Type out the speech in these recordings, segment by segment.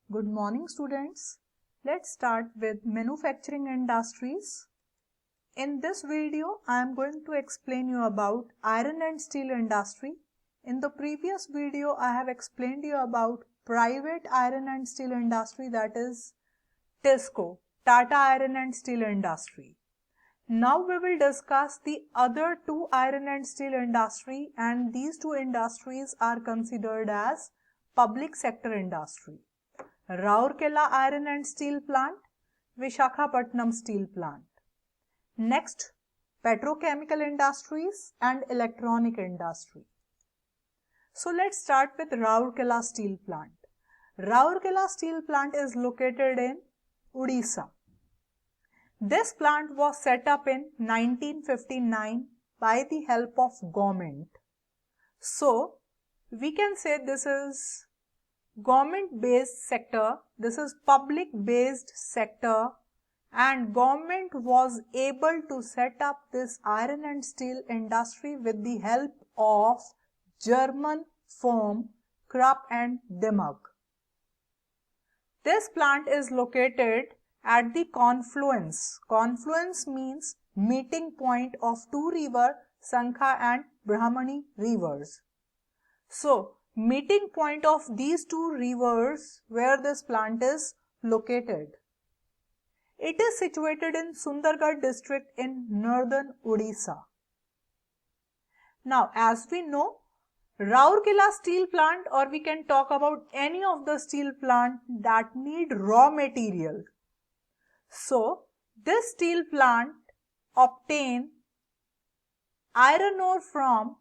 Good morning, students. Let's start with manufacturing industries. In this video, I am going to explain you about iron and steel industry. In the previous video, I have explained you about private iron and steel industry, that is TISCO, Tata Iron and Steel Industry. Now we will discuss the other two iron and steel industry, and these two industries are considered as public sector industry. Raigarh Iron and Steel Plant, Vishakhapatnam Steel Plant. Next, petrochemical industries and electronic industry. So let's start with Raigarh Steel Plant. Raigarh Steel Plant is located in Odisha. This plant was set up in 1959 by the help of government. So we can say this is government based sector, this is public based sector, and government was able to set up this iron and steel industry with the help of German firm Krupp and Demag. This plant is located at the confluence. Confluence means meeting point of two rivers, Sankha and Brahmani rivers. So meeting point of these two rivers where this plant is located. It is situated in Sundargarh district in northern Odisha. Now, as we know, Raigarh steel plant, or we can talk about any of the steel plant that need raw material. So this steel plant obtain iron ore from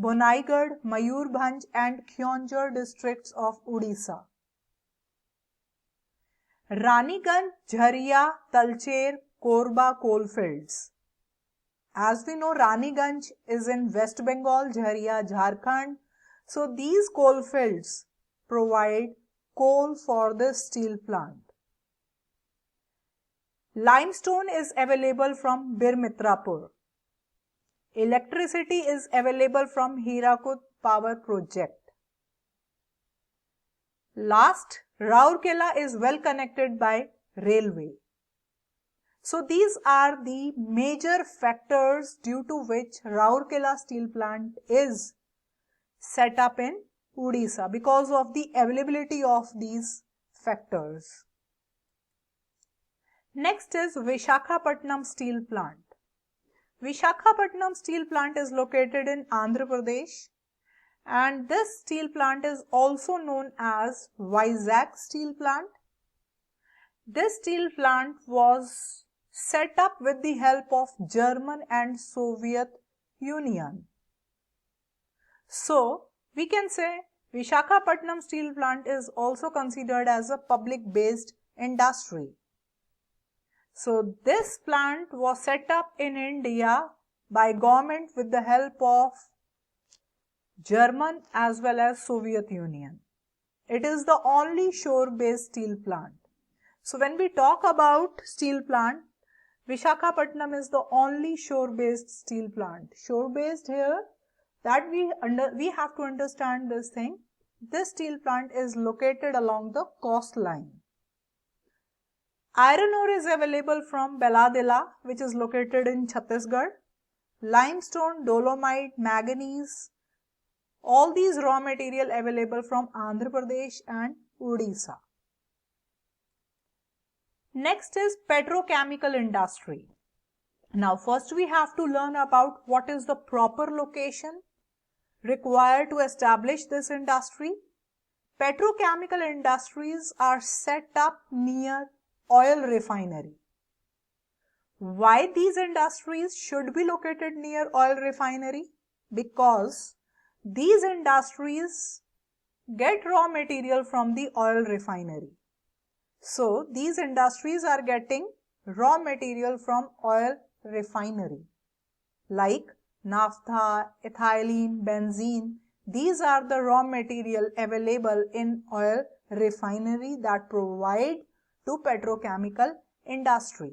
Raigarh, Mayurbhanj and Khaunjar districts of Odisha. Raniganj, Jharia, Talcher, Korba coalfields. As we know, Raniganj is in West Bengal, Jharia, Jharkhand. So these coalfields provide coal for this steel plant. Limestone is available from Birmitrapur. Electricity is available from Hirakud power project. Last, Raigarh is well connected by railway. So these are the major factors due to which Raigarh steel plant is set up in Odisha, because of the availability of these factors. Next is Vishakhapatnam steel plant. Vishakhapatnam steel plant is located in Andhra Pradesh, and this steel plant is also known as Vizag steel plant. This steel plant was set up with the help of German and Soviet Union. So we can say Vishakhapatnam steel plant is also considered as a public based industry. So this plant was set up in India by government with the help of German as well as Soviet Union. It is the only shore-based steel plant. So when we talk about steel plant, Vishakhapatnam is the only shore-based steel plant. Shore-based here, that we have to understand this thing. This steel plant is located along the coastline. Iron ore is available from Beladila, which is located in Chhattisgarh. Limestone, dolomite, manganese, all these raw material available from Andhra Pradesh and Odisha. Next is petrochemical industry. Now first we have to learn about what is the proper location required to establish this industry. Petrochemical industries are set up near oil refinery. Why these industries should be located near oil refinery? Because these industries get raw material from the oil refinery. So these industries are getting raw material from oil refinery like naphtha, ethylene, benzene. These are the raw material available in oil refinery that provide to petrochemical industry.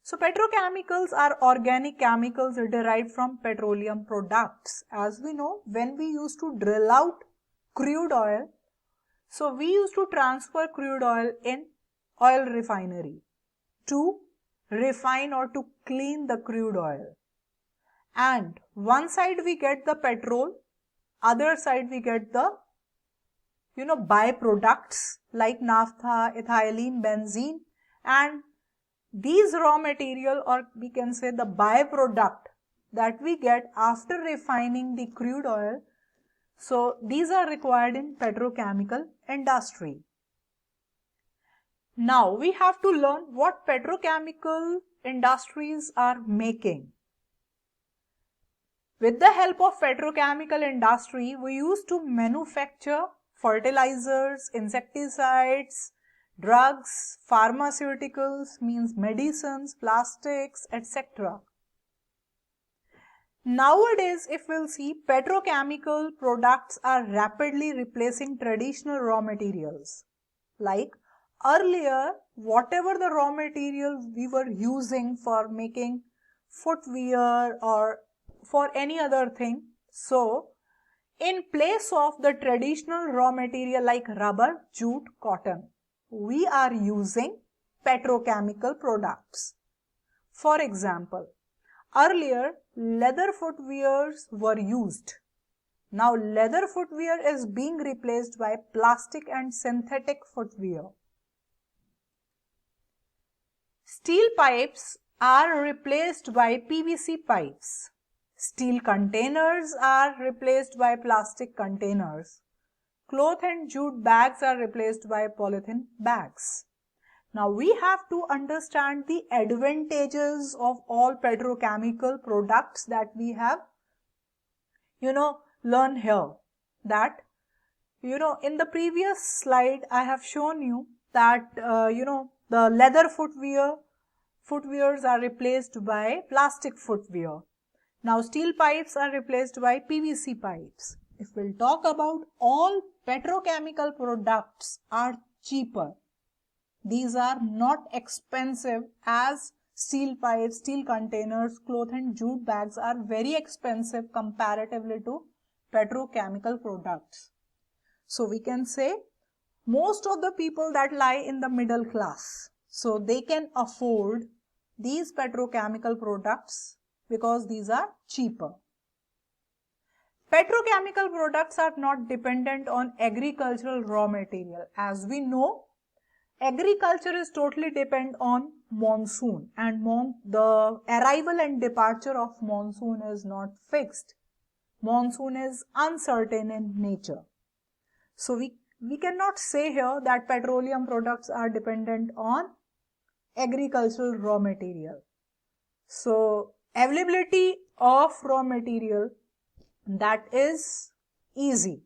So petrochemicals are organic chemicals derived from petroleum products. As we know, when we used to drill out crude oil, So we used to transfer crude oil in oil refinery to refine or to clean the crude oil. And one side we get the petrol, other side we get the byproducts like naphtha, ethylene, benzene, and these raw material, or we can say the byproduct that we get after refining the crude oil. So these are required in petrochemical industry. Now we have to learn what petrochemical industries are making. With the help of petrochemical industry, we used to manufacture fertilizers, insecticides, drugs, pharmaceuticals, means medicines, plastics, etc. Nowadays, if we'll see, petrochemical products are rapidly replacing traditional raw materials. Like earlier, whatever the raw material we were using for making footwear or for any other thing, so in place of the traditional raw material like rubber, jute, cotton, we are using petrochemical products. For example, earlier leather footwears were used. Now leather footwear is being replaced by plastic and synthetic footwear. Steel pipes are replaced by PVC pipes. Steel containers are replaced by plastic containers. Cloth and jute bags are replaced by polythene bags. Now we have to understand the advantages of all petrochemical products that we have, learned here. That, in the previous slide I have shown you that, the leather footwears are replaced by plastic footwear. Now steel pipes are replaced by PVC pipes. If we'll talk about all petrochemical products are cheaper. These are not expensive as steel pipes, steel containers, cloth and jute bags are very expensive comparatively to petrochemical products. So we can say most of the people that lie in the middle class, so they can afford these petrochemical products because these are cheaper. Petrochemical products are not dependent on agricultural raw material. As we know, agriculture is totally dependent on monsoon, and the arrival and departure of monsoon is not fixed. Monsoon is uncertain in nature. So we cannot say here that petroleum products are dependent on agricultural raw material. So availability of raw material, that is easy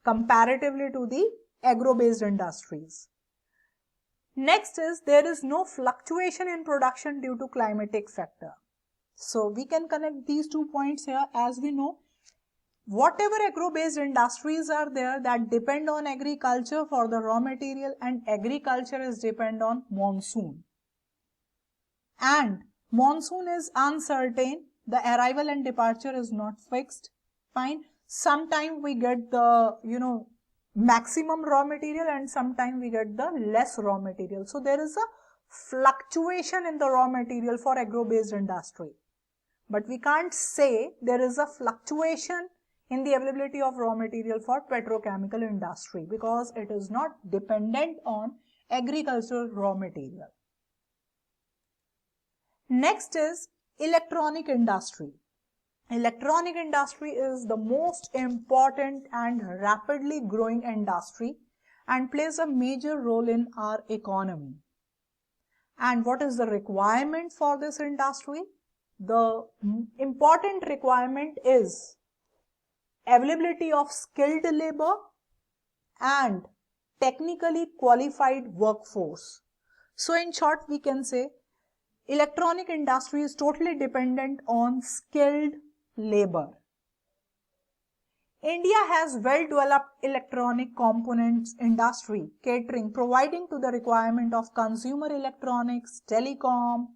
comparatively to the agro-based industries. Next is there is no fluctuation in production due to climatic factor. So we can connect these 2 points here. As we know, whatever agro-based industries are there that depend on agriculture for the raw material, and agriculture is depend on monsoon. And monsoon is uncertain, the arrival and departure is not fixed. Fine. Sometime we get the, maximum raw material, and sometime we get the less raw material. So there is a fluctuation in the raw material for agro-based industry. But we can't say there is a fluctuation in the availability of raw material for petrochemical industry because it is not dependent on agricultural raw material. Next is electronic industry. Electronic industry is the most important and rapidly growing industry and plays a major role in our economy. And what is the requirement for this industry? The important requirement is availability of skilled labor and technically qualified workforce. So in short, we can say electronic industry is totally dependent on skilled labor. India has well-developed electronic components industry providing to the requirement of consumer electronics, telecom,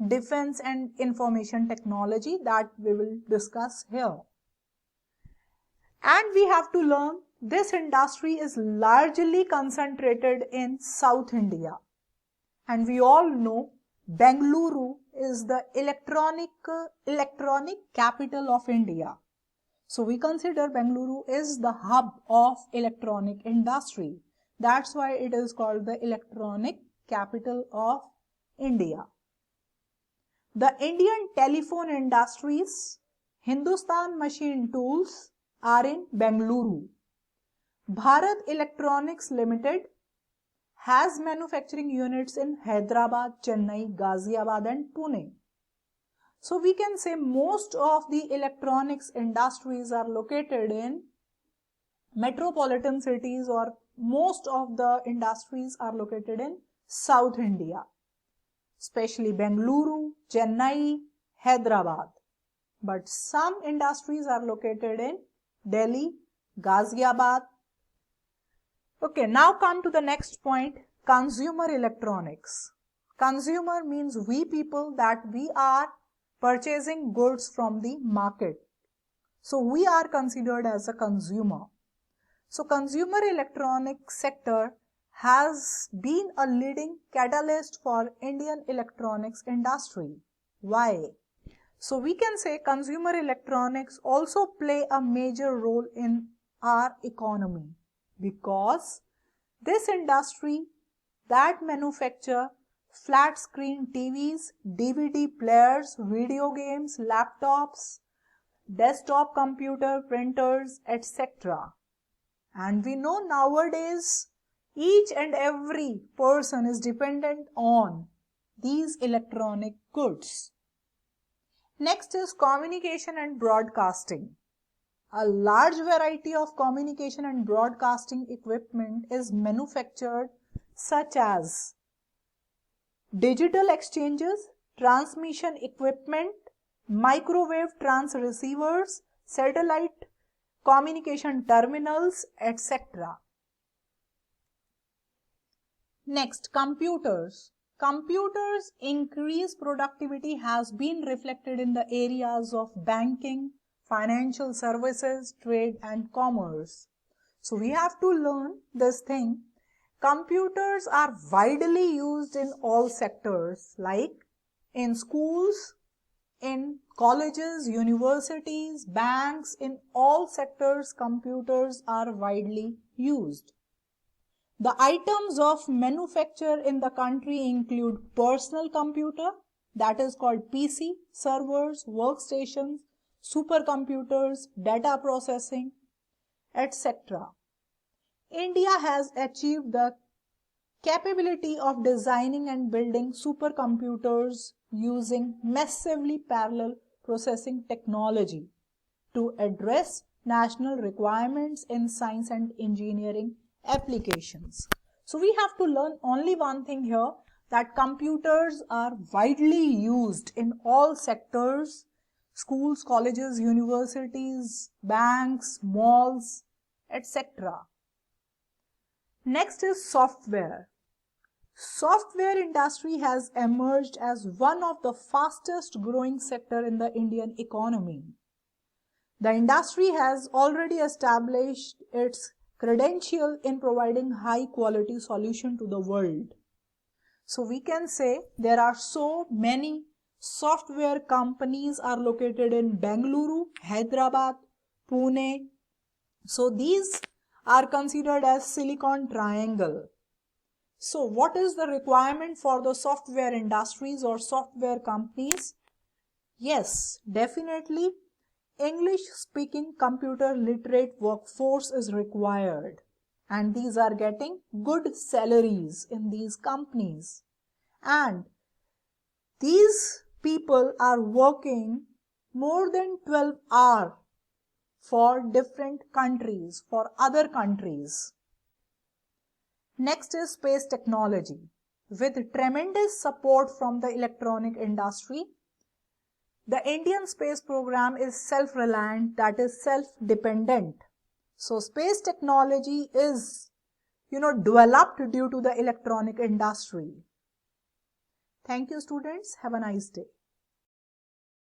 defense and information technology that we will discuss here. And we have to learn this industry is largely concentrated in South India. And we all know Bengaluru is the electronic capital of India. So we consider Bengaluru is the hub of electronic industry. That's why it is called the electronic capital of India. The Indian telephone industries, Hindustan Machine Tools are in Bengaluru. Bharat Electronics Limited has manufacturing units in Hyderabad, Chennai, Ghaziabad and Pune. So we can say most of the electronics industries are located in metropolitan cities, or most of the industries are located in South India, especially Bengaluru, Chennai, Hyderabad. But some industries are located in Delhi, Ghaziabad. Okay, now come to the next point, consumer electronics. Consumer means we people, that we are purchasing goods from the market. So we are considered as a consumer. So consumer electronics sector has been a leading catalyst for Indian electronics industry. Why? So we can say consumer electronics also play a major role in our economy, because this industry that manufacture flat screen TVs, DVD players, video games, laptops, desktop computer, printers, etc. And we know nowadays each and every person is dependent on these electronic goods. Next is communication and broadcasting. A large variety of communication and broadcasting equipment is manufactured, such as digital exchanges, transmission equipment, microwave transceivers, satellite communication terminals, etc. Next, computers. Computers' increased productivity has been reflected in the areas of banking, financial services, trade and commerce. So we have to learn this thing. Computers are widely used in all sectors, like in schools, in colleges, universities, banks. In all sectors, computers are widely used. The items of manufacture in the country include personal computer, that is called PC, servers, workstations, supercomputers, data processing, etc. India has achieved the capability of designing and building supercomputers using massively parallel processing technology to address national requirements in science and engineering applications. So we have to learn only one thing here, that computers are widely used in all sectors, schools, colleges, universities, banks, malls, etc. Next is software. Software industry has emerged as one of the fastest growing sector in the Indian economy. The industry has already established its credential in providing high quality solution to the world. So we can say there are so many software companies are located in Bengaluru, Hyderabad, Pune. So these are considered as Silicon Triangle. So what is the requirement for the software industries or software companies? Yes, definitely English speaking computer literate workforce is required, and these are getting good salaries in these companies, and these people are working more than 12 hours for different countries, for other countries. Next is space technology. With tremendous support from the electronic industry, the Indian space program is self-reliant, that is self-dependent. So space technology is, developed due to the electronic industry. Thank you, students. Have a nice day.